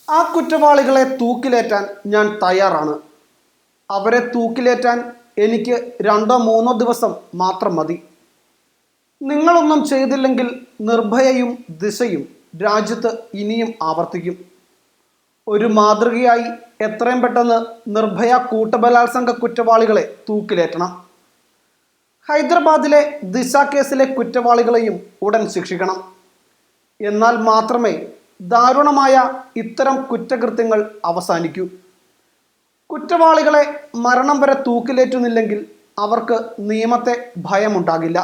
ആ കുറ്റവാളികളെ തൂക്കിലേറ്റാൻ ഞാൻ തയ്യാറാണ്. അവരെ തൂക്കിലേറ്റാൻ എനിക്ക് 2-3 ദിവസം മാത്രം മതി. നിങ്ങളൊന്നും ചെയ്തില്ലെങ്കിൽ നിർഭയയും ദിശയും രാജ്യത്ത് ഇനിയും ആവർത്തിക്കും. ഒരു മാതൃകയായി എത്രയും പെട്ടെന്ന് നിർഭയ കൂട്ടബലാത്സംഗ കുറ്റവാളികളെ തൂക്കിലേറ്റണം. ഹൈദരാബാദിലെ ദിശ കേസിലെ കുറ്റവാളികളെയും ഉടൻ ശിക്ഷിക്കണം. എന്നാൽ മാത്രമേ ദാരുണമായ ഇത്തരം കുറ്റകൃത്യങ്ങൾ അവസാനിക്കൂ. കുറ്റവാളികളെ മരണം വരെ തൂക്കിലേറ്റുന്നില്ലെങ്കിൽ അവർക്ക് നിയമത്തെ ഭയമുണ്ടാകില്ല.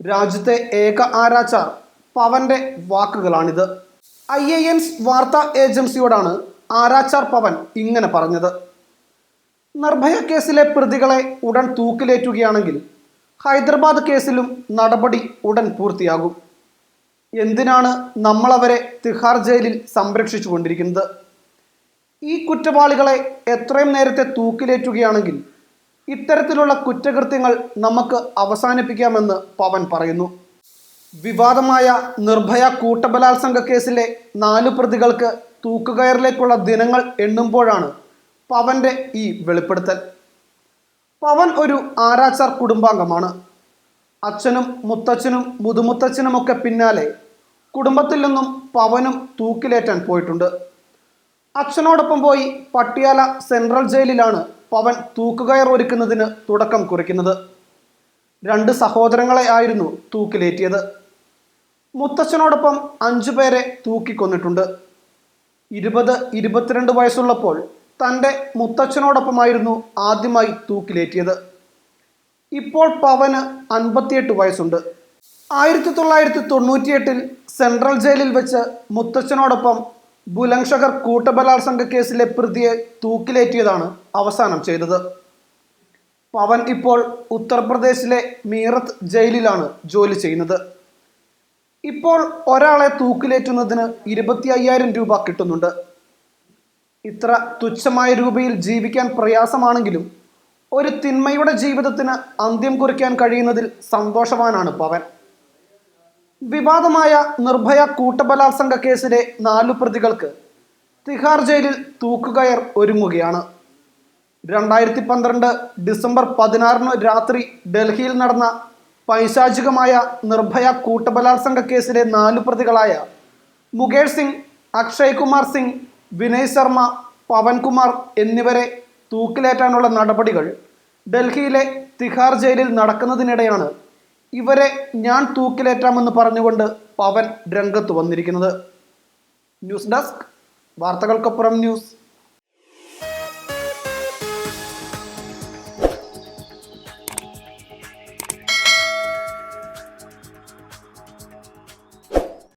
രാജ്യത്തെ ഏക ആരാച്ചാർ പവന്റെ വാക്കുകളാണിത്. IANS വാർത്താ ഏജൻസിയോടാണ് ആരാച്ചാർ പവൻ ഇങ്ങനെ പറഞ്ഞത്. നിർഭയ കേസിലെ പ്രതികളെ ഉടൻ തൂക്കിലേറ്റുകയാണെങ്കിൽ ഹൈദരാബാദ് കേസിലും നടപടി ഉടൻ പൂർത്തിയാകും. എന്തിനാണ് നമ്മളവരെ തിഹാർ ജയിലിൽ സംരക്ഷിച്ചു കൊണ്ടിരിക്കുന്നത്? ഈ കുറ്റവാളികളെ എത്രയും നേരത്തെ തൂക്കിലേറ്റുകയാണെങ്കിൽ ഇത്തരത്തിലുള്ള കുറ്റകൃത്യങ്ങൾ നമുക്ക് അവസാനിപ്പിക്കാമെന്ന് പവൻ പറയുന്നു. വിവാദമായ നിർഭയ കൂട്ടബലാത്സംഗ കേസിലെ 4 പ്രതികൾക്ക് തൂക്കുകയറിലേക്കുള്ള ദിനങ്ങൾ എണ്ണുമ്പോഴാണ് പവന്റെ ഈ വെളിപ്പെടുത്തൽ. പവൻ ഒരു ആരാച്ചാർ കുടുംബാംഗമാണ്. അച്ഛനും മുത്തച്ഛനും മുതുമുത്തച്ഛനുമൊക്കെ പിന്നാലെ കുടുംബത്തിൽ നിന്നും പവനും തൂക്കിലേറ്റാൻ പോയിട്ടുണ്ട്. അച്ഛനോടൊപ്പം പോയി പട്ടിയാല സെൻട്രൽ ജയിലിലാണ് പവൻ തൂക്കുകയർ ഒരുക്കുന്നതിന് തുടക്കം കുറിക്കുന്നത്. 2 സഹോദരങ്ങളെ ആയിരുന്നു തൂക്കിലേറ്റിയത്. മുത്തച്ഛനോടൊപ്പം 5 പേരെ തൂക്കിക്കൊന്നിട്ടുണ്ട്. 20-22 വയസ്സുള്ളപ്പോൾ തൻ്റെ മുത്തച്ഛനോടൊപ്പമായിരുന്നു ആദ്യമായി തൂക്കിലേറ്റിയത്. ഇപ്പോൾ പവന് 58 വയസ്സുണ്ട്. 1998 സെൻട്രൽ ജയിലിൽ വെച്ച് മുത്തച്ഛനോടൊപ്പം ബുലന്ദ്ഷഹർ കൂട്ടബലാത്സംഗ കേസിലെ പ്രതിയെ തൂക്കിലേറ്റിയതാണ് അവസാനം ചെയ്തത്. പവൻ ഇപ്പോൾ ഉത്തർപ്രദേശിലെ മീറത്ത് ജയിലിലാണ് ജോലി ചെയ്യുന്നത്. ഇപ്പോൾ ഒരാളെ തൂക്കിലേറ്റുന്നതിന് 25,000 രൂപ കിട്ടുന്നുണ്ട്. ഇത്ര തുച്ഛമായ രൂപയിൽ ജീവിക്കാൻ പ്രയാസമാണെങ്കിലും ഒരു തിന്മയുടെ ജീവിതത്തിന് അന്ത്യം കുറിക്കാൻ കഴിയുന്നതിൽ സന്തോഷവാനാണ് പവൻ. വിവാദമായ നിർഭയ കൂട്ടബലാത്സംഗ കേസിലെ 4 പ്രതികൾക്ക് തിഹാർ ജയിലിൽ തൂക്കുകയർ ഒരുങ്ങുകയാണ്. 2012 ഡിസംബർ 16 രാത്രി ഡൽഹിയിൽ നടന്ന പൈശാചികമായ നിർഭയ കൂട്ടബലാത്സംഗ കേസിലെ 4 പ്രതികളായ മുകേഷ് സിംഗ്, അക്ഷയ് കുമാർ സിംഗ്, വിനയ് ശർമ്മ, പവൻകുമാർ എന്നിവരെ തൂക്കിലേറ്റാനുള്ള നടപടികൾ ഡൽഹിയിലെ തിഹാർ ജയിലിൽ നടക്കുന്നതിനിടെയാണ് ഇവരെ ഞാൻ തൂക്കിലേറ്റാമെന്ന് പറഞ്ഞുകൊണ്ട് പവൻ രംഗത്ത് വന്നിരിക്കുന്നത്. ന്യൂസ് ഡെസ്ക്, വാർത്തകൾക്കൊപ്പുറം ന്യൂസ്.